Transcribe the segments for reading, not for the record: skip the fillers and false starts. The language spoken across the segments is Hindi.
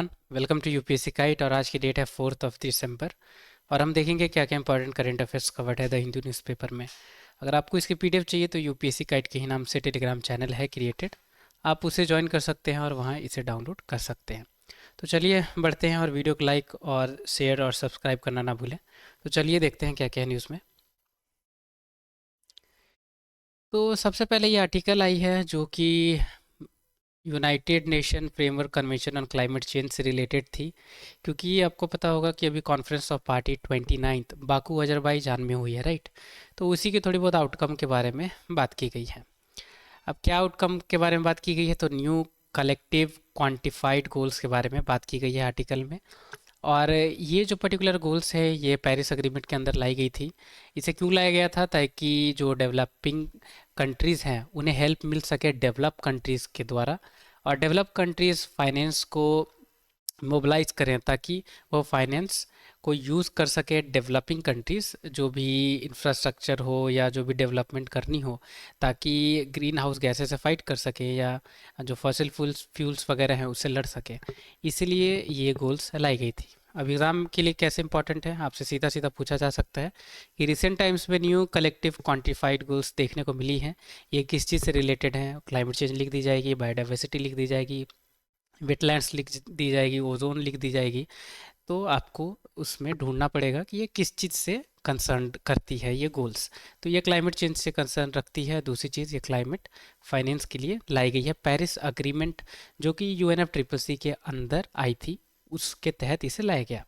Welcome to UPSC kite. और आज की डेट है 4 दिसंबर और हम देखेंगे क्या क्या इंपॉर्टेंट करंट अफेयर्स कवर्ड है द हिंदू न्यूज़पेपर में। अगर आपको इसकी पीडीएफ चाहिए तो यूपीएससी काइट के ही नाम से टेलीग्राम चैनल है क्रिएटेड, आप उसे ज्वाइन कर सकते हैं और वहाँ इसे डाउनलोड कर सकते हैं। तो चलिए बढ़ते हैं और वीडियो को लाइक और शेयर और सब्सक्राइब करना ना भूलें। तो चलिए देखते हैं क्या क्या है न्यूज़ में। तो सबसे पहले ये आर्टिकल आई है जो कि United nation framework convention on climate change से रिलेटेड थी, क्योंकि ये आपको पता होगा कि अभी conference of party 29 Baku Azerbaijan में हुई है, राइट। तो उसी के थोड़ी बहुत आउटकम के बारे में बात की गई है। अब क्या आउटकम के बारे में बात की गई है, तो न्यू कलेक्टिव क्वांटिफाइड गोल्स के बारे में बात की गई है आर्टिकल में। और ये जो पर्टिकुलर गोल्स है ये पेरिस अग्रीमेंट के अंदर लाई गई थी। इसे क्यों लाया गया था, ताकि जो डेवलपिंग कंट्रीज़ हैं उन्हें हेल्प मिल सके डेवलप कंट्रीज़ के द्वारा, और डेवलप कंट्रीज़ फाइनेंस को मोबिलाइज करें ताकि वो फाइनेंस को यूज़ कर सके डेवलपिंग कंट्रीज़, जो भी इंफ्रास्ट्रक्चर हो या जो भी डेवलपमेंट करनी हो, ताकि ग्रीन हाउस गैसेस से फाइट कर सके या जो फॉसिल फ्यूल्स वगैरह हैं उससे लड़ सके। इसलिए ये गोल्स लाई गई थी। अब एग्ज़ाम के लिए कैसे इंपॉर्टेंट है, आपसे सीधा सीधा पूछा जा सकता है कि रिसेंट टाइम्स में न्यू कलेक्टिव क्वांटिफाइड गोल्स देखने को मिली हैं। ये किस चीज़ से रिलेटेड है, क्लाइमेट चेंज लिख दी जाएगी, बायोडाइवर्सिटी लिख दी जाएगी, वेटलैंड्स लिख दी जाएगी, ओजोन लिख दी जाएगी। तो आपको उसमें ढूंढना पड़ेगा कि ये किस चीज़ से कंसर्न करती है ये गोल्स। तो ये क्लाइमेट चेंज से कंसर्न रखती है। दूसरी चीज़, ये क्लाइमेट फाइनेंस के लिए लाई गई है। पेरिस अग्रीमेंट जो कि यूएनएफसीसीसी के अंदर आई थी, उसके तहत इसे लाया गया।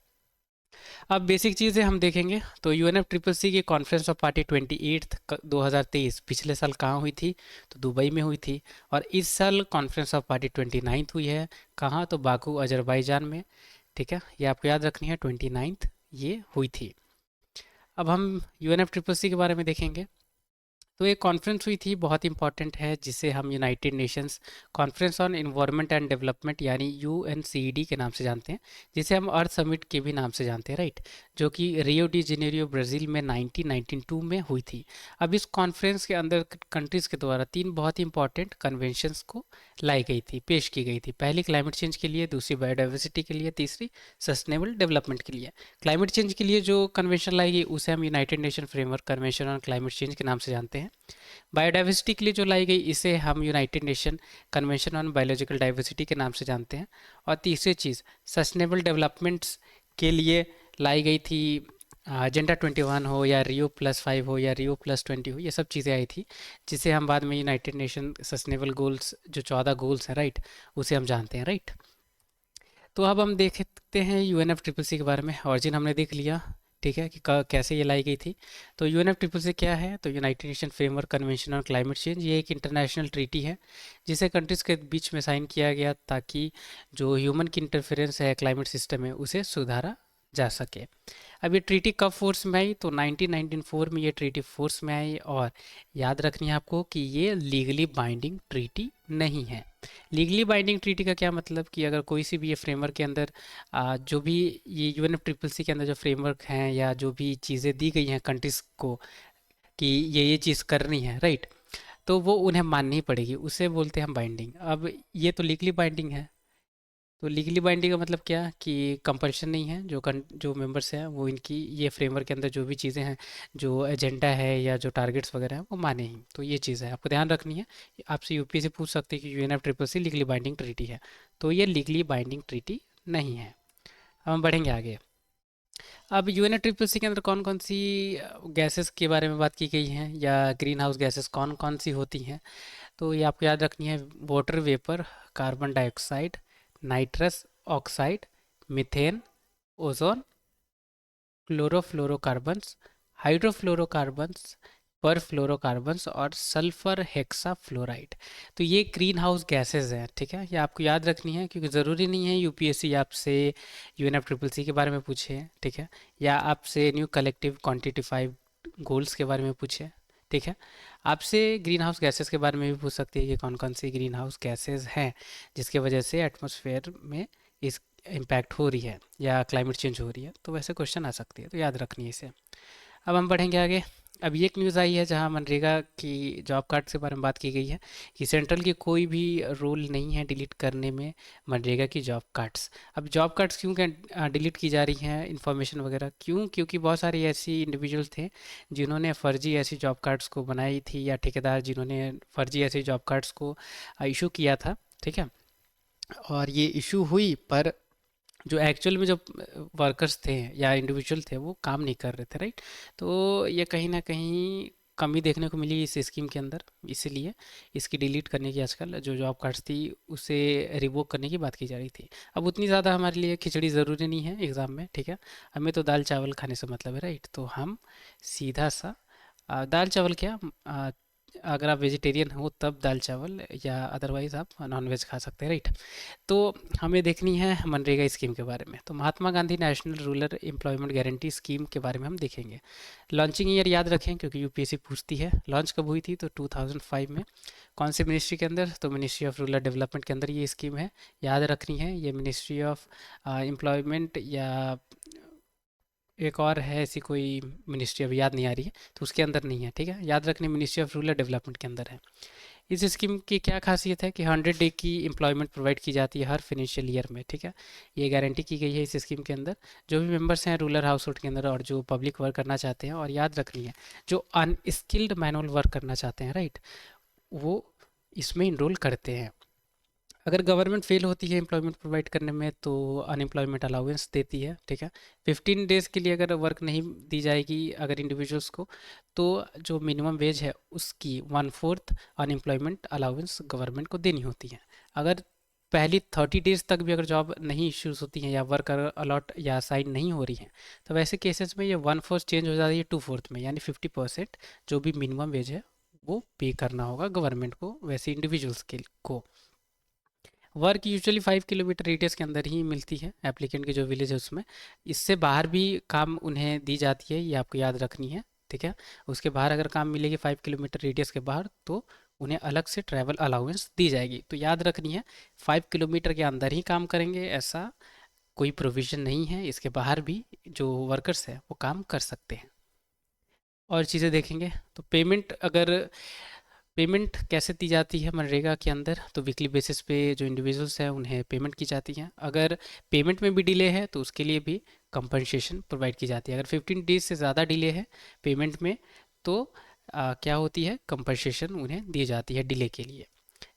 अब बेसिक चीज़ें हम देखेंगे तो यूएनएफसीसीसी की कॉन्फ्रेंस ऑफ पार्टी 28 2023 पिछले साल कहाँ हुई थी, तो दुबई में हुई थी। और इस साल कॉन्फ्रेंस ऑफ पार्टी 29 हुई है। कहाँ, तो बाकू अजरबैजान में। ठीक है, ये आपको याद रखनी है, 29 ये हुई थी। अब हम यूएनएफसीसीसी के बारे में देखेंगे। तो एक कॉन्फ्रेंस हुई थी, बहुत इंपॉर्टेंट है, जिसे हम United Nations conference on environment and development यानी यूएनसीईडी के नाम से जानते हैं, जिसे हम अर्थ समिट के भी नाम से जानते हैं, राइट। जो कि रियो डी जेनेरियो ब्राज़ील में 1992 में हुई थी। अब इस कॉन्फ्रेंस के अंदर कंट्रीज़ के द्वारा तीन बहुत ही इंपॉर्टेंट कन्वेंशंस को लाई गई थी, पेश की गई थी। पहली क्लाइमेट चेंज के लिए, दूसरी बायोडाइवर्सिटी के लिए, तीसरी सस्टेनेबल डेवलपमेंट के लिए। क्लाइमेट चेंज के लिए जो कन्वेंशन लाई गई उसे हम United nation framework convention on climate change के नाम से जानते हैं। बायोडाइवर्सिटी के लिए जो लाई गई इसे हम United nation convention on biological diversity के नाम से जानते हैं। और तीसरी चीज़, सस्टेनेबल डेवलपमेंट्स के लिए लाई गई थी एजेंडा 21 हो या रियो+5 हो या रियो+20 हो, ये सब चीज़ें आई थी, जिसे हम बाद में यूनाइटेड नेशन सस्टेनेबल गोल्स जो 14 गोल्स हैं, राइट, उसे हम जानते हैं, राइट। तो अब हम देखते हैं यूएनएफसीसीसी के बारे में। ऑरिजिन हमने देख लिया, ठीक है, कि कैसे ये लाई गई थी। तो यूएनएफसीसीसी क्या है, तो United nation framework convention on climate change, ये एक इंटरनेशनल ट्रीटी है जिसे कंट्रीज़ के बीच में साइन किया गया ताकि जो ह्यूमन की इंटरफेरेंस है क्लाइमेट सिस्टम में उसे सुधारा जा सके। अब ये ट्रीटी कब फोर्स में आई, तो 1994 में ये ट्रीटी फोर्स में आई। और याद रखनी है आपको कि ये लीगली बाइंडिंग ट्रीटी नहीं है। लीगली बाइंडिंग ट्रीटी का क्या मतलब, कि अगर कोई सी भी ये फ्रेमवर्क के अंदर जो भी ये यूएनएफसीसीसी के अंदर जो फ्रेमवर्क हैं या जो भी चीज़ें दी गई हैं कंट्रीज़ को कि ये चीज़ करनी है, राइट, तो वो उन्हें माननी ही पड़ेगी, उसे बोलते हैं हम बाइंडिंग। अब ये तो लीगली बाइंडिंग है। तो लीगली बाइंडिंग का मतलब क्या, कि कंपल्शन नहीं है, जो मेंबर्स हैं वो इनकी ये फ्रेमवर्क के अंदर जो भी चीज़ें हैं, जो एजेंडा है या जो टारगेट्स वगैरह हैं वो माने ही। तो ये चीज़ है, आपको ध्यान रखनी है। आपसे यूपी से पूछ सकते हैं कि यूएनएफसीसीसी लीगली बाइंडिंग ट्रीटी है, तो ये लीगली बाइंडिंग ट्रीटी नहीं है। अब हम बढ़ेंगे आगे। अब यूएनएफसीसीसी के अंदर कौन कौन सी गैसेस के बारे में बात की गई हैं, या ग्रीन हाउस गैसेस कौन कौन सी होती हैं, तो ये आपको याद रखनी है। Water vapour, carbon dioxide, nitrous oxide, methane, ozone, chlorofluorocarbons, hydrofluorocarbons, perfluorocarbons और सल्फर हेक्साफ्लोराइड। तो ये ग्रीन हाउस गैसेज हैं, ठीक है, ये आपको याद रखनी है, क्योंकि ज़रूरी नहीं है यूपीएससी आपसे यूएनएफसीसीसी के बारे में पूछे, ठीक है, या आपसे न्यू कलेक्टिव क्वांटिफाइड गोल्स के बारे में पूछे, ठीक है। आपसे ग्रीन हाउस गैसेस के बारे में भी पूछ सकती है कि कौन कौन सी ग्रीन हाउस गैसेस हैं जिसके वजह से एटमॉस्फेयर में इस इम्पैक्ट हो रही है या क्लाइमेट चेंज हो रही है, तो वैसे क्वेश्चन आ सकती है, तो याद रखनी है इसे। अब हम बढ़ेंगे आगे। अभी एक न्यूज़ आई है जहां मनरेगा की जॉब कार्ड्स के बारे में बात की गई है कि सेंट्रल की कोई भी रोल नहीं है डिलीट करने में मनरेगा की जॉब कार्ड्स। अब जॉब कार्ड्स क्यों क्या डिलीट की जा रही हैं, इंफॉर्मेशन वगैरह क्यों? क्योंकि बहुत सारे ऐसी इंडिविजुअल्स थे जिन्होंने फर्जी ऐसी जॉब कार्ड्स को बनाई थी, या ठेकेदार जिन्होंने फर्जी ऐसी जॉब कार्ड्स को इशू किया था। ठीक है। और ये इशू हुई, पर जो एक्चुअल में जो वर्कर्स थे या इंडिविजुअल थे वो काम नहीं कर रहे थे, राइट। तो ये कहीं ना कहीं कमी देखने को मिली इस स्कीम के अंदर, इसीलिए इसकी डिलीट करने की, आजकल जो जॉब कार्ड्स थी उसे रिवोक करने की बात की जा रही थी। अब उतनी ज़्यादा हमारे लिए खिचड़ी ज़रूरी नहीं है एग्ज़ाम में, ठीक है। हमें तो दाल चावल खाने से मतलब है, राइट। तो हम सीधा सा दाल चावल क्या, आ, अगर आप वेजिटेरियन हो तब दाल चावल, या अदरवाइज़ आप नॉन वेज खा सकते हैं, राइट। तो हमें देखनी है मनरेगा स्कीम के बारे में। तो Mahatma Gandhi national rural employment guarantee scheme के बारे में हम देखेंगे। लॉन्चिंग ईयर याद रखें क्योंकि यूपीएससी पूछती है। लॉन्च कब हुई थी? तो 2005 में। कौन सी मिनिस्ट्री के अंदर? तो मिनिस्ट्री ऑफ रूरल डेवलपमेंट के अंदर ये स्कीम है, याद रखनी है। ये मिनिस्ट्री ऑफ एम्प्लॉयमेंट, या एक और है ऐसी कोई मिनिस्ट्री, अभी याद नहीं आ रही है, तो उसके अंदर नहीं है, ठीक है। याद रखनी, मिनिस्ट्री ऑफ रूरल डेवलपमेंट के अंदर है। इस स्कीम की क्या खासियत है कि 100 डे की एम्प्लॉयमेंट प्रोवाइड की जाती है हर फिनेंशियल ईयर में, ठीक है। ये गारंटी की गई है इस स्कीम के अंदर। जो भी मेंबर्स हैं रूरल हाउस होल्ड के अंदर और जो पब्लिक वर्क करना चाहते हैं, और याद रखनी है जो अनस्किल्ड मैनुअल वर्क करना चाहते हैं, राइट, वो इसमें इनरोल करते हैं। अगर गवर्नमेंट फेल होती है एम्प्लॉयमेंट प्रोवाइड करने में तो अनएम्प्लॉयमेंट अलाउंस देती है, ठीक है। 15 डेज़ के लिए अगर वर्क नहीं दी जाएगी अगर इंडिविजुअल्स को, तो जो मिनिमम वेज है उसकी 1/4 अनएम्प्लॉयमेंट अलाउंस गवर्नमेंट को देनी होती है। अगर पहली 30 डेज़ तक भी अगर जॉब नहीं इश्यूज होती हैं या वर्क अलॉट या साइन नहीं हो रही है, तो वैसे केसेस में ये 1/4 चेंज हो जाती है 2/4 में, यानी 50% जो भी मिनिमम वेज है वो पे करना होगा गवर्नमेंट को, वैसे इंडिविजुअल्स के को। वर्क यूजुअली 5 किलोमीटर रेडियस के अंदर ही मिलती है एप्लीकेंट की जो विलेज है उसमें। इससे बाहर भी काम उन्हें दी जाती है, ये आपको याद रखनी है, ठीक है। उसके बाहर अगर काम मिलेगी 5 किलोमीटर रेडियस के बाहर, तो उन्हें अलग से ट्रैवल अलाउंस दी जाएगी। तो याद रखनी है 5 किलोमीटर के अंदर ही काम करेंगे, ऐसा कोई प्रोविज़न नहीं है। इसके बाहर भी जो वर्कर्स हैं वो काम कर सकते हैं। और चीज़ें देखेंगे तो पेमेंट कैसे दी जाती है मनरेगा के अंदर, तो वीकली बेसिस पे जो इंडिविजुअल्स हैं उन्हें पेमेंट की जाती है। अगर पेमेंट में भी डिले है तो उसके लिए भी कंपनसेशन प्रोवाइड की जाती है। अगर 15 डेज से ज़्यादा डिले है पेमेंट में, तो क्या होती है, कंपनसेशन उन्हें दी जाती है डिले के लिए।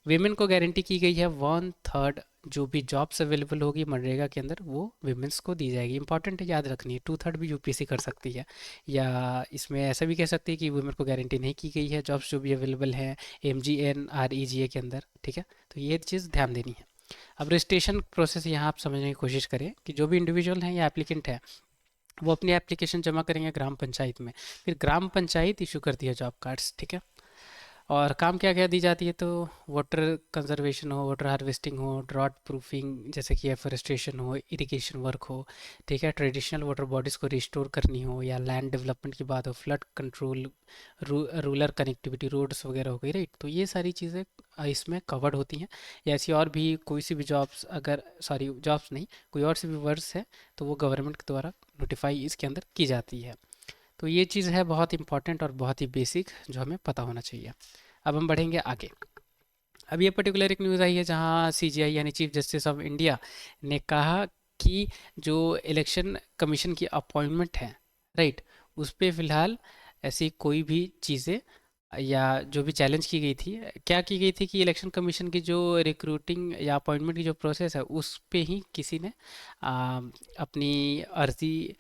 वीमेन को गारंटी की गई है 1/3 जो भी जॉब्स अवेलेबल होगी मनरेगा के अंदर वो वीमेंस को दी जाएगी। इंपॉर्टेंट है, याद रखनी है। 2/3 भी यूपीएससी कर सकती है, या इसमें ऐसा भी कह सकती है कि वुमेन को गारंटी नहीं की गई है जॉब्स जो भी अवेलेबल हैं MGNREGA के अंदर, ठीक है। तो ये चीज़ ध्यान देनी है। अब रजिस्ट्रेशन प्रोसेस यहाँ आप समझने की कोशिश करें कि जो भी इंडिविजुअल हैं या एप्लीकेंट है वो अपनी एप्लीकेशन जमा करेंगे ग्राम पंचायत में, फिर ग्राम पंचायत इशू करती है जॉब कार्ड्स, ठीक है। और काम क्या क्या दी जाती है, तो वाटर कंजर्वेशन हो, वाटर हार्वेस्टिंग हो, ड्रॉट प्रूफिंग जैसे कि एफोरेस्टेशन हो, इरिगेशन वर्क हो, ठीक है, ट्रेडिशनल वाटर बॉडीज़ को रिस्टोर करनी हो, या लैंड डेवलपमेंट की बात हो, flood control, rural connectivity, roads वगैरह हो गई, राइट। तो ये सारी चीज़ें इसमें कवर्ड होती हैं। या ऐसी और भी कोई सी भी जॉब्स, अगर सॉरी जॉब्स नहीं, कोई और सी भी वर्ड्स है तो वो गवर्नमेंट के द्वारा नोटिफाई इसके अंदर की जाती है। तो ये चीज़ है बहुत इंपॉर्टेंट और बहुत ही बेसिक जो हमें पता होना चाहिए। अब हम बढ़ेंगे आगे। अब ये पर्टिकुलर एक न्यूज़ आई है जहां सीजीआई यानी चीफ जस्टिस ऑफ इंडिया ने कहा कि जो इलेक्शन कमीशन की अपॉइंटमेंट है, राइट, उस पे फ़िलहाल ऐसी कोई भी चीज़ें या जो भी चैलेंज की गई थी, क्या की गई थी कि इलेक्शन कमीशन की जो रिक्रूटिंग या अपॉइंटमेंट की जो प्रोसेस है उस पे ही किसी ने अपनी अर्जी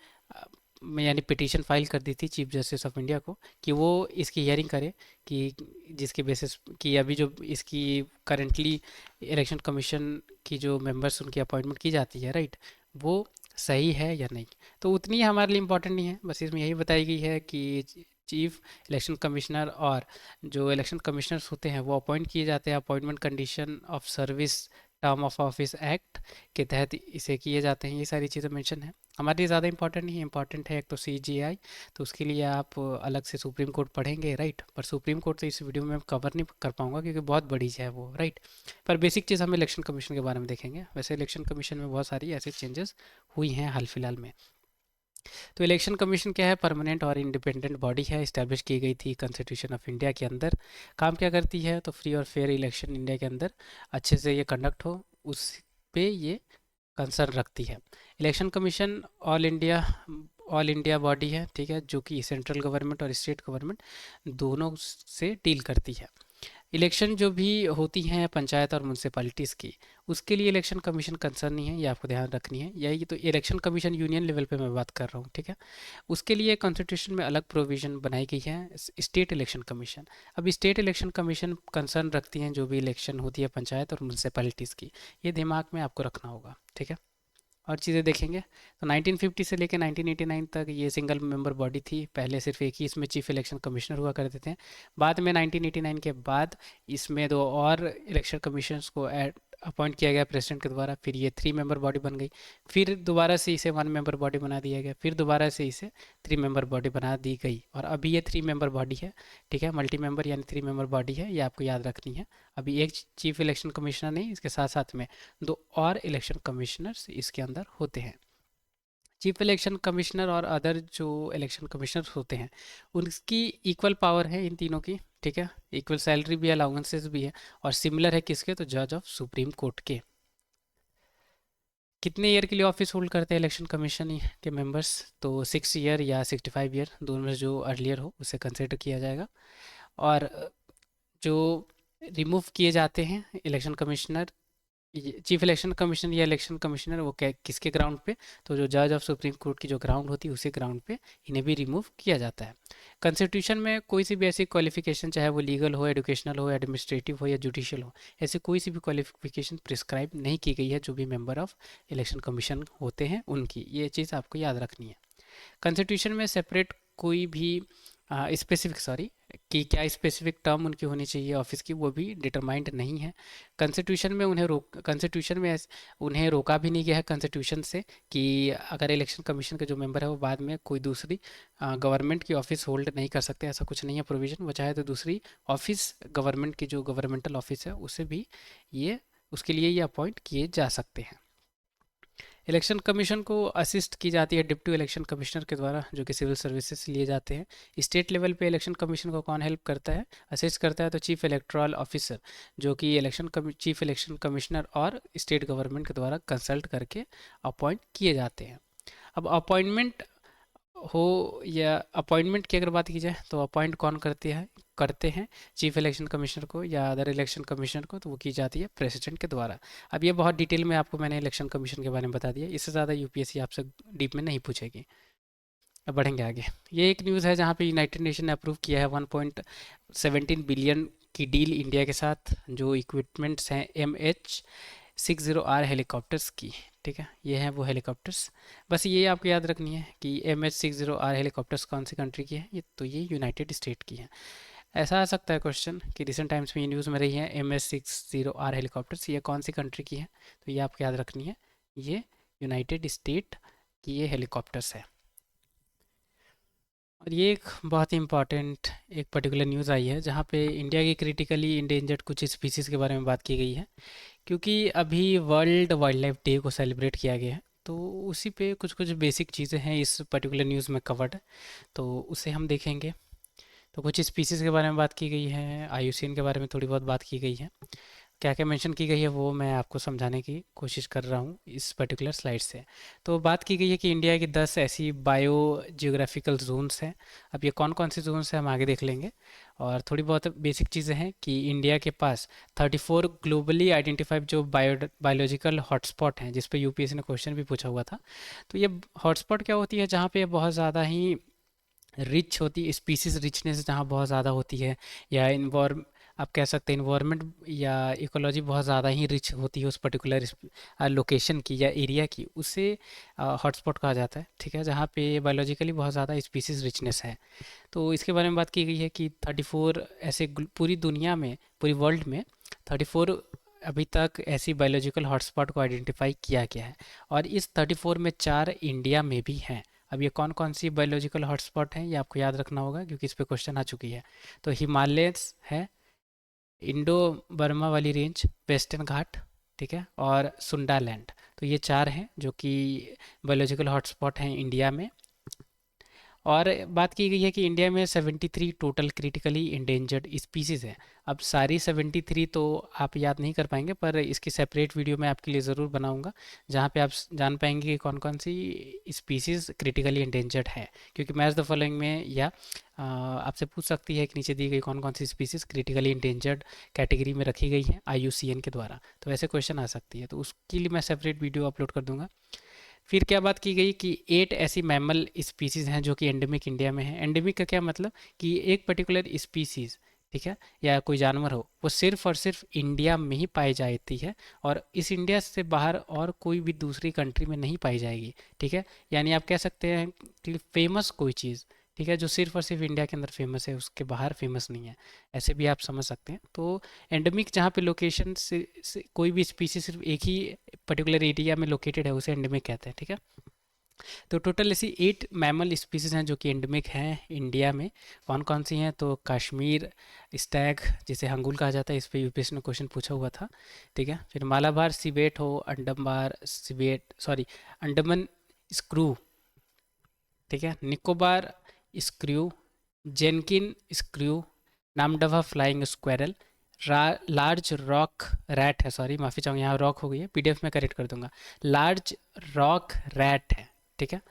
में यानी पिटीशन फाइल कर दी थी चीफ जस्टिस ऑफ इंडिया को कि वो इसकी हियरिंग करे, कि जिसके बेसिस कि अभी जो इसकी करेंटली इलेक्शन कमीशन की जो मेंबर्स उनकी अपॉइंटमेंट की जाती है, राइट, वो सही है या नहीं। तो उतनी हमारे लिए इम्पोर्टेंट नहीं है, बस इसमें यही बताई गई है कि चीफ इलेक्शन कमिश्नर और जो इलेक्शन कमिश्नर्स होते हैं वो अपॉइंट किए जाते हैं appointment condition of service term of office act के तहत इसे किए जाते हैं। ये सारी चीज़ें मेंशन है, हमारे लिए ज़्यादा इंपॉर्टेंट नहीं है। इंपॉर्टेंट है एक तो CGI, तो उसके लिए आप अलग से सुप्रीम कोर्ट पढ़ेंगे, राइट। पर सुप्रीम कोर्ट तो इस वीडियो में कवर नहीं कर पाऊंगा क्योंकि बहुत बड़ी है वो, राइट। पर बेसिक चीज़ हम इलेक्शन कमीशन के बारे में देखेंगे। वैसे इलेक्शन कमीशन में बहुत सारी ऐसे चेंजेस हुई हैं हाल फिलहाल में। तो इलेक्शन कमीशन क्या है? परमानेंट और इंडिपेंडेंट बॉडी है, इस्टेब्लिश की गई थी कॉन्स्टिट्यूशन ऑफ इंडिया के अंदर। काम क्या करती है? तो फ्री और फेयर इलेक्शन इंडिया के अंदर अच्छे से ये कंडक्ट हो, उस पे ये कंसर्न रखती है। Election commission all India body है, ठीक है, जो कि सेंट्रल गवर्नमेंट और स्टेट गवर्नमेंट दोनों से डील करती है। इलेक्शन जो भी होती हैं पंचायत और म्यूनसिपैलिटीज़ की, उसके लिए इलेक्शन कमीशन कंसर्न नहीं है, ये आपको ध्यान रखनी है। यही तो इलेक्शन कमीशन यूनियन लेवल पे मैं बात कर रहा हूँ, ठीक है। उसके लिए कॉन्स्टिट्यूशन में अलग प्रोविज़न बनाई गई है, स्टेट इलेक्शन कमीशन। अब स्टेट इलेक्शन कमीशन कंसर्न रखती हैं जो भी इलेक्शन होती है पंचायत और म्यूनसिपैलिटीज़ की। ये दिमाग में आपको रखना होगा, ठीक है। और चीज़ें देखेंगे तो 1950 से लेकर 1989 तक ये सिंगल मेंबर बॉडी थी। पहले सिर्फ एक ही इसमें चीफ इलेक्शन कमिश्नर हुआ करते थे। बाद में 1989 के बाद इसमें दो और इलेक्शन कमीशंस को अपॉइंट किया गया प्रेसिडेंट के द्वारा। फिर ये 3 मेंबर बॉडी बन गई। फिर दोबारा से इसे 1 मेंबर बॉडी बना दिया गया। फिर दोबारा से इसे 3 मेंबर बॉडी बना दी गई और अभी ये 3 मेंबर बॉडी है, ठीक है। मल्टी मेंबर यानी 3 मेंबर बॉडी है, ये आपको याद रखनी है। अभी एक चीफ इलेक्शन कमिश्नर नहीं, इसके साथ साथ में दो और इलेक्शन कमिश्नर्स इसके अंदर होते हैं। चीफ इलेक्शन कमिश्नर और अदर जो इलेक्शन कमिश्नर होते हैं उनकी इक्वल पावर है इन तीनों की, ठीक है। इक्वल सैलरी भी है, अलाउंसेस भी है। और सिमिलर है किसके? तो जज ऑफ सुप्रीम कोर्ट के। कितने ईयर के लिए ऑफिस होल्ड करते हैं इलेक्शन कमीशन के मेंबर्स? तो 6 ईयर या 65 ईयर, दोनों में जो अर्लियर हो उसे कंसिडर किया जाएगा। और जो रिमूव किए जाते हैं election commissioner, chief election commissioner या इलेक्शन कमिश्नर, वो किसके ग्राउंड पे? तो जो जज ऑफ सुप्रीम कोर्ट की जो ग्राउंड होती है उसी ग्राउंड पे इन्हें भी रिमूव किया जाता है। कॉन्स्टिट्यूशन में कोई सी भी ऐसी क्वालिफिकेशन, चाहे वो लीगल हो, एजुकेशनल हो, एडमिनिस्ट्रेटिव हो या जुडिशियल हो, ऐसी कोई सी भी क्वालिफिकेशन प्रिस्क्राइब नहीं की गई है जो भी मेंबर ऑफ इलेक्शन कमीशन होते हैं उनकी। ये चीज़ आपको याद रखनी है। कॉन्स्टिट्यूशन में सेपरेट कोई भी स्पेसिफिक, सॉरी, कि क्या स्पेसिफिक टर्म उनकी होनी चाहिए ऑफिस की, वो भी डिटरमाइंड नहीं है। कॉन्स्टिट्यूशन में उन्हें रोका भी नहीं गया है कॉन्स्टिट्यूशन से कि अगर इलेक्शन कमीशन के जो मेंबर है वो बाद में कोई दूसरी गवर्नमेंट की ऑफिस होल्ड नहीं कर सकते, ऐसा कुछ नहीं है प्रोविज़न। वो चाहे तो दूसरी ऑफिस, गवर्नमेंट की जो गवर्नमेंटल ऑफिस है उसे भी ये, उसके लिए ये अपॉइंट किए जा सकते हैं। इलेक्शन कमीशन को असिस्ट की जाती है डिप्टी इलेक्शन कमिश्नर के द्वारा, जो कि सिविल सर्विसेज लिए जाते हैं। स्टेट लेवल पे इलेक्शन कमीशन को कौन हेल्प करता है, असिस्ट करता है? तो चीफ इलेक्टोरल ऑफिसर, जो कि चीफ इलेक्शन कमिश्नर और स्टेट गवर्नमेंट के द्वारा कंसल्ट करके अपॉइंट किए जाते हैं। अब अपॉइंटमेंट हो या अपॉइंटमेंट की अगर बात की जाए तो अपॉइंट कौन करते हैं चीफ इलेक्शन कमिश्नर को या अदर इलेक्शन कमिश्नर को? तो वो की जाती है प्रेसिडेंट के द्वारा। अब ये बहुत डिटेल में आपको मैंने इलेक्शन कमीशन के बारे में बता दिया, इससे ज़्यादा यूपीएससी आपसे डीप में नहीं पूछेगी। अब बढ़ेंगे आगे। ये एक न्यूज़ है जहाँ पे यूनाइटेड नेशन ने अप्रूव किया है 1.17 बिलियन की डील इंडिया के साथ, जो इक्विपमेंट्स हैं MH60R हेलीकॉप्टर्स की, ठीक है। ये हैं वो हेलीकॉप्टर्स। बस ये आपको याद रखनी है कि MH60R हेलीकॉप्टर्स कौन सी कंट्री की है, ये यूनाइटेड स्टेट की है। ऐसा आ सकता है क्वेश्चन कि रिसेंट टाइम्स में ये न्यूज़ में रही है MH60R हेलीकॉप्टर्स, ये कौन सी कंट्री की है? तो ये आपको याद रखनी है, ये यूनाइटेड स्टेट की ये हेलीकॉप्टर्स है। और ये एक बहुत ही इम्पॉर्टेंट एक पर्टिकुलर न्यूज़ आई है जहाँ पे इंडिया की क्रिटिकली इंडेंजर्ड कुछ स्पीसीज़ के बारे में बात की गई है, क्योंकि अभी वर्ल्ड वाइल्ड लाइफ डे को सेलिब्रेट किया गया है। तो उसी पे कुछ कुछ बेसिक चीज़ें हैं इस पर्टिकुलर न्यूज़ में कवर्ड, तो उसे हम देखेंगे। तो कुछ स्पीसीज़ के बारे में बात की गई है, IUCN के बारे में थोड़ी बहुत बात की गई है। क्या क्या मेंशन की गई है वो मैं आपको समझाने की कोशिश कर रहा हूँ इस पर्टिकुलर स्लाइड से। तो बात की गई है कि इंडिया की 10 ऐसी बायो जियोग्राफिकल जोन्स हैं। अब ये कौन कौन से जोन्स हैं हम आगे देख लेंगे। और थोड़ी बहुत बेसिक चीज़ें हैं कि इंडिया के पास 34 ग्लोबली आइडेंटिफाइड जो बायोलॉजिकल हॉटस्पॉट हैं, जिस पे यूपीएससी ने क्वेश्चन भी पूछा हुआ था। तो ये हॉटस्पॉट क्या होती है? जहाँ पे बहुत ज़्यादा ही रिच होती, स्पीसीज रिचनेस जहाँ बहुत ज़्यादा होती है, या आप कह सकते हैं इन्वायरमेंट या इकोलॉजी बहुत ज़्यादा ही रिच होती है उस पर्टिकुलर लोकेशन की या एरिया की, उसे हॉटस्पॉट कहा जाता है, ठीक है। जहाँ पे बायोलॉजिकली बहुत ज़्यादा स्पीसीज रिचनेस है। तो इसके बारे में बात की गई है कि 34 ऐसे पूरी दुनिया में, पूरी वर्ल्ड में 34 अभी तक ऐसी बायोलॉजिकल हॉटस्पॉट को आइडेंटिफाई किया गया है। और इस 34 में 4 इंडिया में भी हैं। अब ये कौन कौन सी बायोलॉजिकल हॉटस्पॉट हैं ये आपको याद रखना होगा, क्योंकि इस पे क्वेश्चन आ चुकी है। तो हिमालयस है, इंडो बर्मा वाली रेंज, वेस्टर्न घाट, ठीक है, और सुंडा लैंड। तो ये 4 हैं जो कि बायोलॉजिकल हॉटस्पॉट हैं इंडिया में। और बात की गई है कि इंडिया में 73 टोटल क्रिटिकली इंडेंजर्ड स्पीसीज़ हैं। अब सारी 73 तो आप याद नहीं कर पाएंगे, पर इसकी सेपरेट वीडियो मैं आपके लिए ज़रूर बनाऊंगा, जहाँ पे आप जान पाएंगे कि कौन कौन सी स्पीसीज़ क्रिटिकली इंडेंजर्ड है। क्योंकि मैच द फॉलोइंग में या आपसे पूछ सकती है कि नीचे दी गई कौन कौन सी स्पीसीज़ क्रिटिकली इंडेंजर्ड कैटेगरी में रखी गई है IUCN के द्वारा। तो ऐसे क्वेश्चन आ सकती है, तो उसके लिए मैं सेपरेट वीडियो अपलोड कर दूंगा। फिर क्या बात की गई कि 8 ऐसी मैमल स्पीसीज़ हैं जो कि एंडेमिक इंडिया में है। एंडेमिक का क्या मतलब कि एक पर्टिकुलर स्पीसीज़, ठीक है, या कोई जानवर हो, वो सिर्फ और सिर्फ इंडिया में ही पाई जाती है और इस इंडिया से बाहर और कोई भी दूसरी कंट्री में नहीं पाई जाएगी। ठीक है, यानी आप कह सकते हैं कि फेमस कोई चीज़, ठीक है, जो सिर्फ और सिर्फ इंडिया के अंदर फेमस है, उसके बाहर फेमस नहीं है, ऐसे भी आप समझ सकते हैं। तो एंडेमिक जहाँ पे लोकेशन से कोई भी स्पीसीज सिर्फ एक ही पर्टिकुलर एरिया में लोकेटेड है, उसे एंडेमिक कहते हैं। ठीक है, तो टोटल ऐसी 8 मैमल स्पीसीज हैं जो कि एंडेमिक हैं इंडिया में। कौन कौन सी हैं? तो कश्मीर स्टैग, जिसे हंगुल कहा जाता है, इस पे यूपीएससी ने क्वेश्चन पूछा हुआ था। ठीक है, फिर मालाबार सिवेट हो, Andaman civet, sorry, Andaman screw, ठीक है, Nicobar screw, जेनकिन screw, Namdapha flying squirrel, large rock rat है, सॉरी माफ़ी चाहूँगा, यहाँ रॉक हो गई है, पीडीएफ में करेक्ट कर दूंगा, लार्ज रॉक रैट है। ठीक है,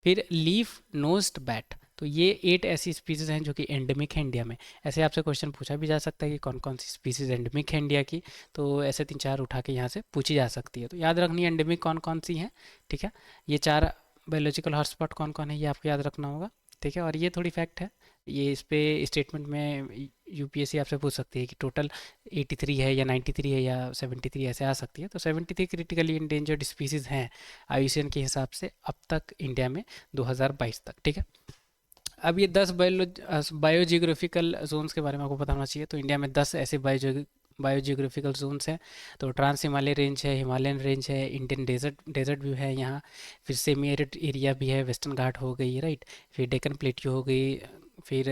फिर लीफ नोज्ड बैट। तो ये 8 ऐसी स्पीसीज हैं जो कि एंडेमिक है इंडिया में। ऐसे आपसे क्वेश्चन पूछा भी जा सकता है कि कौन कौन सी स्पीसीज एंडेमिक है इंडिया की, तो ऐसे 3-4 उठा के यहाँ से पूछी जा सकती है। तो याद रखनी है एंडेमिक कौन कौन सी हैं। ठीक है, ये 4 बायोलॉजिकल हॉटस्पॉट कौन कौन है, ये आपको याद रखना होगा। ठीक है, और ये थोड़ी फैक्ट है, ये इस पे स्टेटमेंट में यूपीएससी आपसे पूछ सकती है कि टोटल 83 है या 93 है या 73, ऐसे आ सकती है। तो 73 क्रिटिकली इंडेंजर्ड स्पीसीज़ हैं IUCN के हिसाब से अब तक इंडिया में 2022 तक। ठीक है, अब ये 10 बायोजियोग्राफिकल जोन्स के बारे में आपको पता होना चाहिए। तो इंडिया में 10 ऐसे बायोजियोग्राफिकल जोन्स हैं। तो ट्रांस हिमालय रेंज है, हिमालयन रेंज है, इंडियन डेजर्ट डेजर्ट भी है यहाँ, फिर सेमी एरिड एरिया भी है, वेस्टर्न घाट हो गई, राइट, फिर डेक्कन प्लेट्यू हो गई, फिर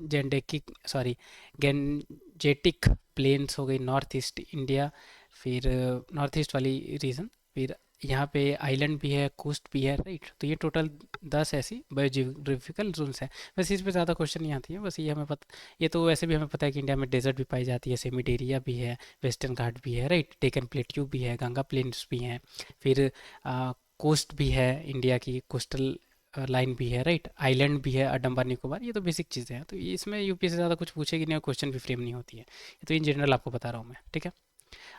जेंडेकिक, सॉरी, गेंजेटिक प्लेन्स हो गई, नॉर्थ ईस्ट इंडिया, फिर नॉर्थ ईस्ट वाली रीजन, फिर यहाँ पे आइलैंड भी है, कोस्ट भी है, राइट। तो ये टोटल 10 ऐसी बायोजियोग्राफिकल जोन्स हैं। वैसे इस पे ज़्यादा क्वेश्चन नहीं आती है, बस ये हमें पता, ये तो वैसे भी हमें पता है कि इंडिया में डेजर्ट भी पाई जाती है, सेमी एरिया भी है, वेस्टर्न घाट भी है, राइट, डेक्कन प्लेट्यू भी है, गंगा प्लेन्स भी हैं, फिर कोस्ट भी है, इंडिया की कोस्टल लाइन भी है, राइट, आइलैंड भी है, अंडमान निकोबार। ये तो बेसिक चीज़ें हैं, तो इसमें यूपीएससी ज़्यादा कुछ पूछेगी नहीं और क्वेश्चन भी फ्रेम नहीं होती है, ये तो इन जनरल आपको बता रहा हूँ मैं। ठीक है,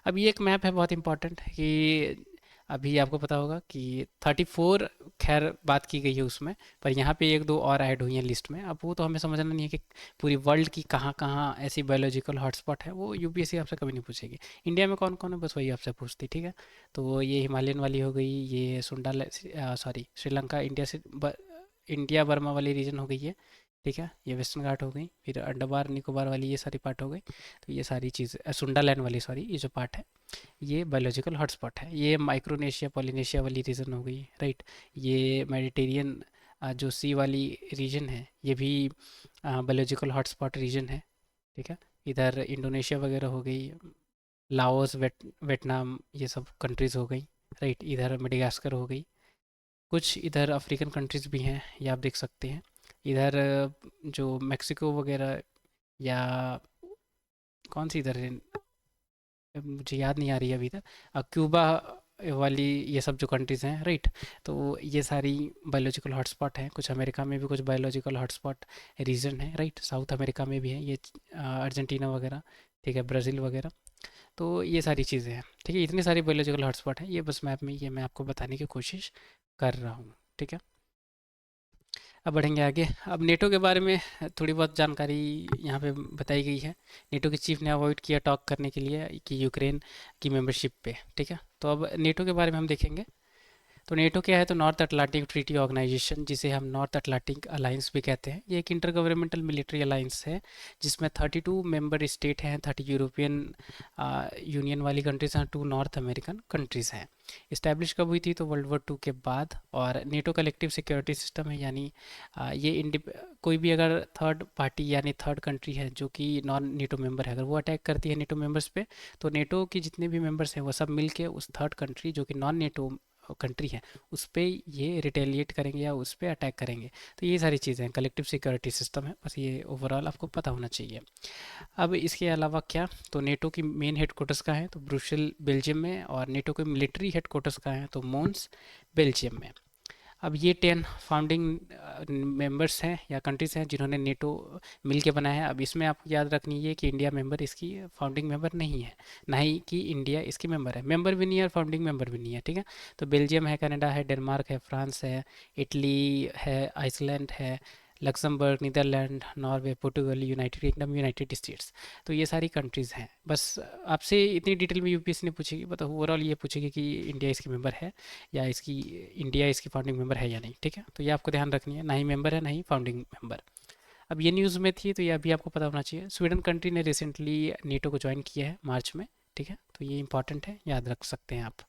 अब ये एक मैप है बहुत इंपॉर्टेंट, कि अभी आपको पता होगा कि 34 खैर बात की गई है उसमें, पर यहाँ पे एक दो और ऐड हुई हैं लिस्ट में। अब वो तो हमें समझना नहीं है कि पूरी वर्ल्ड की कहाँ कहाँ ऐसी बायोलॉजिकल हॉटस्पॉट है, वो यूपीएससी आपसे कभी नहीं पूछेगी। इंडिया में कौन कौन है, बस वही आपसे पूछती। ठीक है, तो ये हिमालयन वाली हो गई, ये सुंडाल, सॉरी, श्रीलंका इंडिया से इंडिया बर्मा वाली रीजन हो गई है। ठीक है, ये वेस्टर्न घाट हो गई, फिर अंडमान निकोबार वाली ये सारी पार्ट हो गई। तो ये सारी चीज़, सुंडालैंड वाली, सॉरी, ये जो पार्ट है ये बायोलॉजिकल हॉटस्पॉट है। ये माइक्रोनेशिया पॉलिनेशिया वाली रीजन हो गई, राइट। ये मेडिटेरियन जो सी वाली रीजन है, ये भी बायोलॉजिकल हॉटस्पॉट रीजन है। ठीक है, इधर इंडोनेशिया वगैरह हो गई, लाओस, वियतनाम, ये सब कंट्रीज़ हो गई, राइट। इधर मेडागास्कर हो गई, कुछ इधर अफ्रीकन कंट्रीज़ भी हैं, ये आप देख सकते हैं। इधर जो मेक्सिको वगैरह, या कौन सी इधर है, मुझे याद नहीं आ रही है अभी तक, क्यूबा वाली, ये सब जो कंट्रीज़ हैं, राइट। तो ये सारी बायोलॉजिकल हॉटस्पॉट हैं। कुछ अमेरिका में भी कुछ बायोलॉजिकल हॉटस्पॉट रीजन है, राइट, साउथ अमेरिका में भी है ये, अर्जेंटीना वगैरह, ठीक है, ब्राज़ील वगैरह। तो ये सारी चीज़ें हैं। ठीक है, इतनी सारी बायोलॉजिकल हॉटस्पॉट हैं, ये बस मैप में ये मैं आपको बताने की कोशिश कर रहा हूँ। ठीक है, अब बढ़ेंगे आगे। अब नेटो के बारे में थोड़ी बहुत जानकारी यहाँ पे बताई गई है। नेटो के चीफ ने अवॉइड किया टॉक करने के लिए कि यूक्रेन की मेंबरशिप पे। ठीक है, तो अब नेटो के बारे में हम देखेंगे। तो नेटो क्या है? तो नॉर्थ अटलांटिक ट्रीटी ऑर्गेनाइजेशन, जिसे हम नॉर्थ अटलांटिक अलायंस भी कहते हैं, ये एक इंटर गवर्नमेंटल मिलिट्री अलायंस है जिसमें 32 मेंबर स्टेट हैं, 30 यूरोपियन यूनियन वाली कंट्रीज हैं, 2 नॉर्थ अमेरिकन कंट्रीज़ हैं। इस्टेब्लिश कब हुई थी? तो वर्ल्ड वॉर 2 के बाद। और नेटो कलेक्टिव सिक्योरिटी सिस्टम है, यानी ये कोई भी अगर थर्ड पार्टी यानी थर्ड कंट्री है जो कि नॉन नेटो मेंबर है, अगर वो अटैक करती है नेटो मेंबर्स पे, तो नेटो के जितने भी मेंबर्स हैं वो सब मिलके उस थर्ड कंट्री जो कि नॉन नेटो कंट्री है उस पर ये रिटेलिएट करेंगे या उस पर अटैक करेंगे। तो ये सारी चीज़ें हैं, कलेक्टिव सिक्योरिटी सिस्टम है, बस ये ओवरऑल आपको पता होना चाहिए। अब इसके अलावा क्या, तो नेटो की मेन हेडक्वार्टर्स कहाँ है, तो ब्रुसेल बेल्जियम में, और नेटो के मिलिट्री हेडक्वार्टर्स कहाँ है, तो मोन्स बेल्जियम में। अब ये 10 फाउंडिंग मेंबर्स हैं या कंट्रीज़ हैं जिन्होंने नेटो मिल के बनाया है। अब इसमें आपको याद रखनी है कि इंडिया मेंबर इसकी फाउंडिंग मेंबर नहीं है, ना ही कि इंडिया इसकी मेंबर है, मेंबर भी नहीं है और फाउंडिंग मेंबर भी नहीं है, ठीक है। तो बेल्जियम है, कनाडा है, डेनमार्क है, फ्रांस है, इटली है, आइसलैंड है, Luxembourg, Netherland, Norway, Portugal, United Kingdom, United States. तो ये सारी कंट्रीज़ हैं। बस आपसे इतनी डिटेल में यूपीएससी ने पूछेगी, बट ओवरऑल ये पूछेगी कि इंडिया इसकी मेंबर है या इसकी, इंडिया इसकी फाउंडिंग मेंबर है या नहीं, ठीक है। तो ये आपको ध्यान रखनी है, ना ही मेंबर है ना ही फाउंडिंग मेंबर। अब ये न्यूज़ में थी तो ये अभी आपको पता होना चाहिए, स्वीडन कंट्री ने रिसेंटली नेटो को ज्वाइन किया है मार्च में, ठीक है। तो ये इंपॉर्टेंट है, याद रख सकते हैं आप।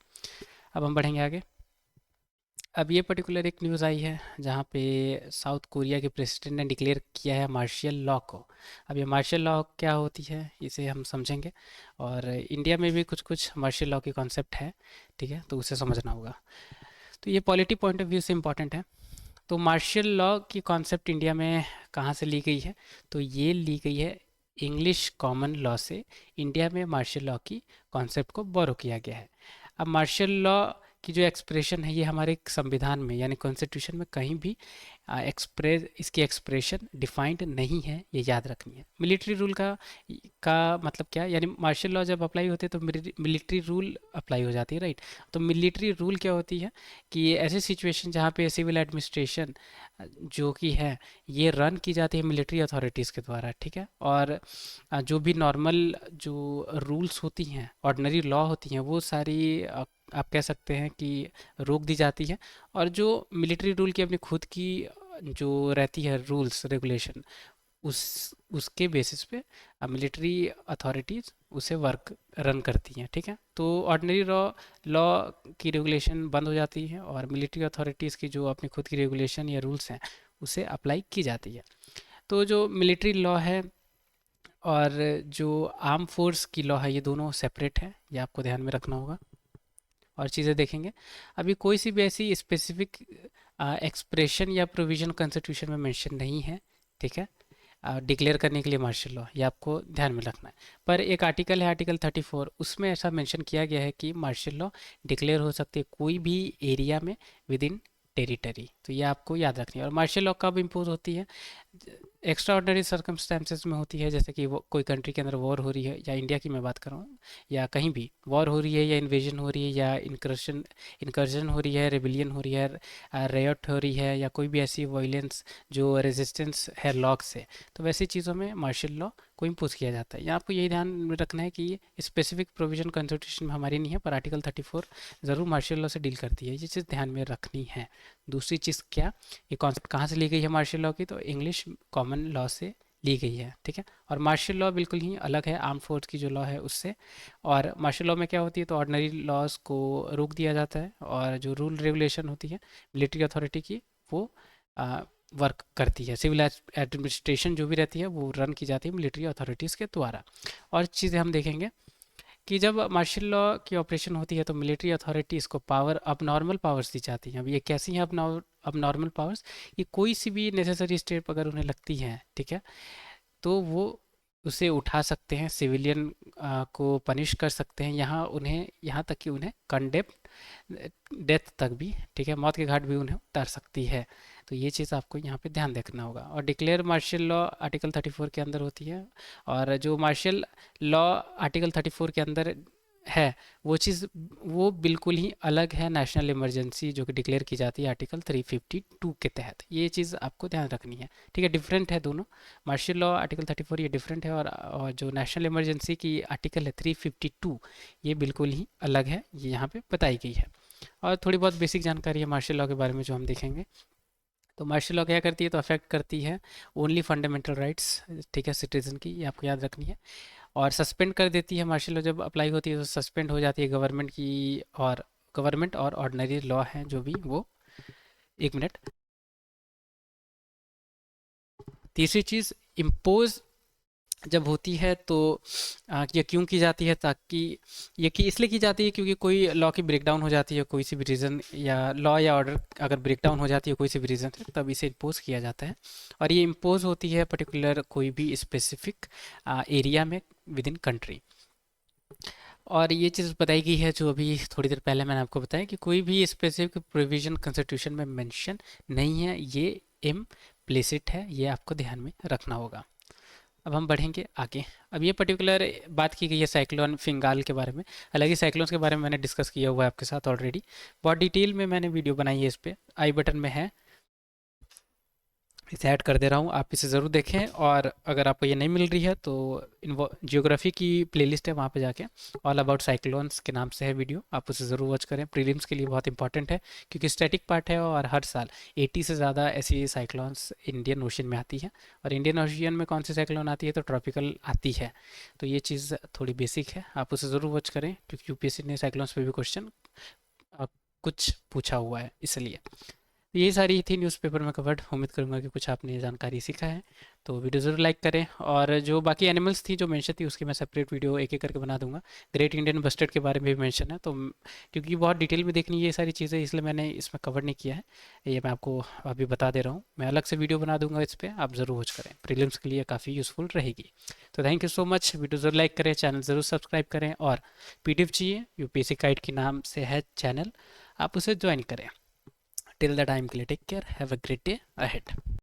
अब हम बढ़ेंगे आगे। अब ये पर्टिकुलर एक न्यूज़ आई है जहाँ पे साउथ कोरिया के प्रेसिडेंट ने डिक्लेयर किया है मार्शल लॉ को। अब ये मार्शल लॉ क्या होती है इसे हम समझेंगे, और इंडिया में भी कुछ कुछ मार्शल लॉ की कॉन्सेप्ट है, ठीक है, तो उसे समझना होगा। तो ये पॉलिटी पॉइंट ऑफ व्यू से इम्पॉर्टेंट है। तो मार्शल लॉ की कॉन्सेप्ट इंडिया में कहाँ से ली गई है, तो ये ली गई है इंग्लिश कॉमन लॉ से। इंडिया में मार्शल लॉ की कॉन्सेप्ट को बोरो किया गया है। अब मार्शल लॉ की जो एक्सप्रेशन है ये हमारे संविधान में यानी कॉन्स्टिट्यूशन में कहीं भी इसकी एक्सप्रेशन डिफाइंड नहीं है, ये याद रखनी है। मिलिट्री रूल का मतलब क्या है, यानी मार्शल लॉ जब अप्लाई होते हैं तो मिलिट्री रूल अप्लाई हो जाती है, राइट। तो मिलिट्री रूल क्या होती है कि ऐसी सिचुएशन जहाँ पे सिविल एडमिनिस्ट्रेशन जो कि है ये रन की जाती है मिलिट्री अथॉरिटीज़ के द्वारा, ठीक है। और जो भी नॉर्मल जो रूल्स होती हैं, ऑर्डिनरी लॉ होती हैं, वो सारी आप कह सकते हैं कि रोक दी जाती है। और जो मिलिट्री रूल की अपनी खुद की जो रहती है रूल्स रेगुलेशन, उस उसके बेसिस पे मिलिट्री अथॉरिटीज़ उसे वर्क रन करती हैं, ठीक है। तो ऑर्डिनरी लॉ लॉ की रेगुलेशन बंद हो जाती है और मिलिट्री अथॉरिटीज़ की जो अपनी खुद की रेगुलेशन या रूल्स हैं उसे अप्लाई की जाती है। तो जो मिलिट्री लॉ है और जो आर्म फोर्स की लॉ है ये दोनों सेपरेट है, ये आपको ध्यान में रखना होगा। और चीज़ें देखेंगे, अभी कोई सी भी ऐसी स्पेसिफिक एक्सप्रेशन या प्रोविजन कॉन्स्टिट्यूशन में मेंशन नहीं है, ठीक है, डिक्लेयर करने के लिए मार्शल लॉ, ये आपको ध्यान में रखना है। पर एक आर्टिकल है आर्टिकल 34, उसमें ऐसा मेंशन किया गया है कि मार्शल लॉ डिक्लेयर हो सकती है कोई भी एरिया में विद इन टेरिटरी। तो ये आपको याद रखनी है। और मार्शल लॉ कब इम्पोज होती है, एक्स्ट्रा ऑर्डनरी सर्कमस्टेंसेस में होती है, जैसे कि वो कोई कंट्री के अंदर वॉर हो रही है, या इंडिया की मैं बात कर रहा हूँ, या कहीं भी वॉर हो रही है या इन्वेजन हो रही है या इनकर्जन हो रही है, रेबिलियन हो रही है, रेयट हो रही है, या कोई भी ऐसी वायलेंस जो रेजिस्टेंस है लॉ से, तो वैसी चीज़ों में मार्शल लॉ को इम्पोज किया जाता है। यहाँ आपको यही ध्यान में रखना है कि ये स्पेसिफिक प्रोविजन कॉन्स्टिट्यूशन में हमारी नहीं है, पर आर्टिकल 34 ज़रूर मार्शल लॉ से डील करती है, ये चीज़ ध्यान में रखनी है। दूसरी चीज़ क्या, ये कॉन्सेप्ट कहाँ से ली गई है मार्शल लॉ की, तो इंग्लिश कॉमन लॉ से ली गई है, ठीक है। और मार्शल लॉ बिल्कुल ही अलग है आर्म फोर्स की जो लॉ है उससे। और मार्शल लॉ में क्या होती है, तो ऑर्डिनरी लॉज को रोक दिया जाता है, और जो रूल रेगुलेशन होती है मिलिट्री अथॉरिटी की वो वर्क करती है। सिविल एडमिनिस्ट्रेशन जो भी रहती है वो रन की जाती है मिलिट्री अथॉरिटीज़ के द्वारा। और चीज़ें हम देखेंगे कि जब मार्शल लॉ की ऑपरेशन होती है तो मिलिट्री अथॉरिटीज़ को पावर, अब नॉर्मल पावर्स दी जाती हैं। अब ये कैसी हैं अब नॉर्मल पावर्स, ये कोई सी भी नेसेसरी स्टेप अगर उन्हें लगती है, ठीक है, तो वो उसे उठा सकते हैं, सिविलियन को पनिश कर सकते हैं, यहाँ तक कि उन्हें कंडेप्ट डेथ तक भी, ठीक है, मौत के घाट भी उन्हें उतार सकती है। तो ये चीज़ आपको यहाँ पे ध्यान रखना होगा। और डिक्लेयर मार्शल लॉ आर्टिकल 34 के अंदर होती है। और जो मार्शल लॉ आर्टिकल 34 के अंदर है वो चीज़ वो बिल्कुल ही अलग है नेशनल इमरजेंसी जो कि डिक्लेयर की जाती है आर्टिकल 352 के तहत। ये चीज़ आपको ध्यान रखनी है, ठीक है, डिफरेंट है दोनों। मार्शल लॉ आर्टिकल 34 ये डिफरेंट है, और जो नेशनल इमरजेंसी की आर्टिकल है 352 ये बिल्कुल ही अलग है, ये यहाँ पे बताई गई है। और थोड़ी बहुत बेसिक जानकारी है मार्शल लॉ के बारे में जो हम देखेंगे। तो मार्शल लॉ क्या करती है, तो अफेक्ट करती है ओनली फंडामेंटल राइट्स, ठीक है, सिटीजन की, ये आपको याद रखनी है। और सस्पेंड कर देती है मार्शल लॉ, जब अप्लाई होती है तो सस्पेंड हो जाती है गवर्नमेंट की, और गवर्नमेंट और ऑर्डिनरी लॉ हैं जो भी वो, एक मिनट। तीसरी चीज़, इम्पोज जब होती है तो ये क्यों की जाती है, ताकि ये कि इसलिए की जाती है क्योंकि कोई लॉ की ब्रेकडाउन हो जाती है कोई सी भी रीज़न, या लॉ या ऑर्डर अगर ब्रेकडाउन हो जाती है कोई सी भी रीज़न से, तब इसे इम्पोज किया जाता है। और ये इम्पोज होती है पर्टिकुलर कोई भी स्पेसिफिक एरिया में विद इन कंट्री। और ये चीज़ बताई गई है जो अभी थोड़ी देर पहले मैंने आपको बताया कि कोई भी स्पेसिफिक प्रोविजन कॉन्स्टिट्यूशन में मेंशन नहीं है, ये इम्प्लिसिट है, ये आपको ध्यान में रखना होगा। अब हम बढ़ेंगे आगे। अब ये पर्टिकुलर बात की गई है साइक्लोन फिंगाल के बारे में। हालांकि साइक्लोन्स के बारे में मैंने डिस्कस किया हुआ है आपके साथ ऑलरेडी, बहुत डिटेल में मैंने वीडियो बनाई है, इस पे आई बटन में है, इसे ऐड कर दे रहा हूँ, आप इसे ज़रूर देखें। और अगर आपको ये नहीं मिल रही है तो जियोग्राफी की प्लेलिस्ट है, वहाँ पे जाके ऑल अबाउट साइक्लोन्स के नाम से है वीडियो, आप उसे ज़रूर वॉच करें। प्रीलिम्स के लिए बहुत इंपॉर्टेंट है क्योंकि स्टैटिक पार्ट है, और हर साल 80 से ज़्यादा ऐसी साइक्लोन्स इंडियन ओशियन में आती है। और इंडियन ओशियन में कौन सी साइक्लोन आती है, तो ट्रॉपिकल आती है। तो ये चीज़ थोड़ी बेसिक है, आप उसे ज़रूर वॉच करें क्योंकि यूपीएससी ने साइक्लोन्स पे भी क्वेश्चन कुछ पूछा हुआ है इसलिए। ये सारी थी न्यूज़पेपर में कवर्ड। उम्मीद करूंगा कि कुछ आपने ये जानकारी सीखा है। तो वीडियो ज़रूर लाइक करें, और जो बाकी एनिमल्स थी जो मेंशन थी उसकी मैं सेपरेट वीडियो एक एक करके बना दूंगा। ग्रेट इंडियन बस्टर्ड के बारे में भी मेंशन है, तो क्योंकि बहुत डिटेल में देखनी है ये सारी चीज़ें, इसलिए मैंने इसमें कवर नहीं किया है। ये मैं आपको अभी बता दे रहा हूँ, मैं अलग से वीडियो बना दूंगा इस पर, आप ज़रूर वॉच करें, प्रीलिम्स के लिए काफ़ी यूज़फुल रहेगी। तो thank you so much, video ज़रूर लाइक करें, चैनल ज़रूर सब्सक्राइब करें, और पीडीएफ चाहिए यूपीएससी गाइड के नाम से है चैनल, आप उसे ज्वाइन करें। टिल द टाइम के लिए take care, have a great day ahead.